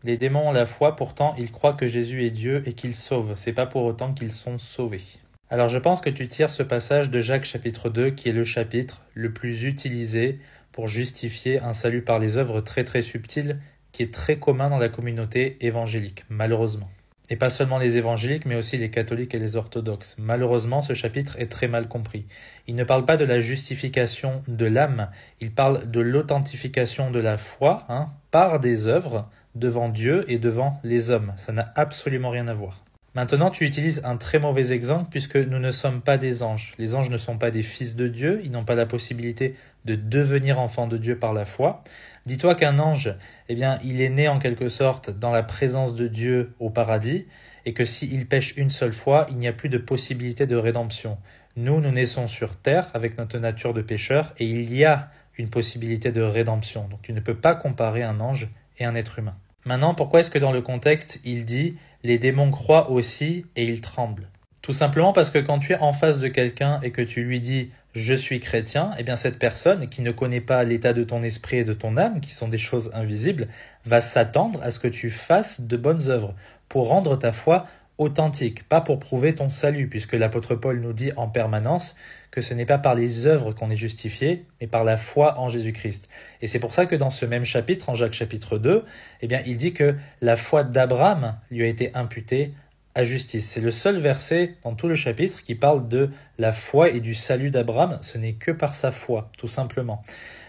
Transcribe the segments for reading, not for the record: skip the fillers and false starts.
Les démons ont la foi, pourtant ils croient que Jésus est Dieu et qu'il sauve. C'est pas pour autant qu'ils sont sauvés. Alors je pense que tu tires ce passage de Jacques chapitre 2 qui est le chapitre le plus utilisé pour justifier un salut par les œuvres très subtil qui est très commun dans la communauté évangélique, malheureusement. Et pas seulement les évangéliques, mais aussi les catholiques et les orthodoxes. Malheureusement, ce chapitre est très mal compris. Il ne parle pas de la justification de l'âme, il parle de l'authentification de la foi par des œuvres devant Dieu et devant les hommes. Ça n'a absolument rien à voir. Maintenant, tu utilises un très mauvais exemple puisque nous ne sommes pas des anges. Les anges ne sont pas des fils de Dieu, ils n'ont pas la possibilité de devenir enfants de Dieu par la foi. Dis-toi qu'un ange, il est né en quelque sorte dans la présence de Dieu au paradis et que s'il pêche une seule fois, il n'y a plus de possibilité de rédemption. Nous naissons sur terre avec notre nature de pécheur et il y a une possibilité de rédemption. Donc tu ne peux pas comparer un ange et un être humain. Maintenant, pourquoi est-ce que dans le contexte, il dit « les démons croient aussi et ils tremblent ». Tout simplement parce que quand tu es en face de quelqu'un et que tu lui dis « je suis chrétien », cette personne qui ne connaît pas l'état de ton esprit et de ton âme, qui sont des choses invisibles, va s'attendre à ce que tu fasses de bonnes œuvres pour rendre ta foi authentique, pas pour prouver ton salut, puisque l'apôtre Paul nous dit en permanence que ce n'est pas par les œuvres qu'on est justifié, mais par la foi en Jésus-Christ. Et c'est pour ça que dans ce même chapitre, en Jacques chapitre 2, il dit que la foi d'Abraham lui a été imputée à justice. C'est le seul verset dans tout le chapitre qui parle de la foi et du salut d'Abraham. Ce n'est que par sa foi, tout simplement.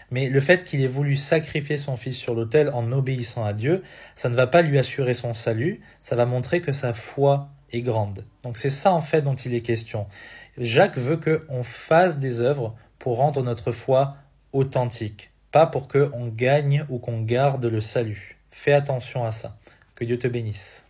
Mais le fait qu'il ait voulu sacrifier son fils sur l'autel en obéissant à Dieu, ça ne va pas lui assurer son salut, ça va montrer que sa foi est grande. Donc c'est ça en fait dont il est question. Jacques veut qu'on fasse des œuvres pour rendre notre foi authentique, pas pour qu'on gagne ou qu'on garde le salut. Fais attention à ça. Que Dieu te bénisse.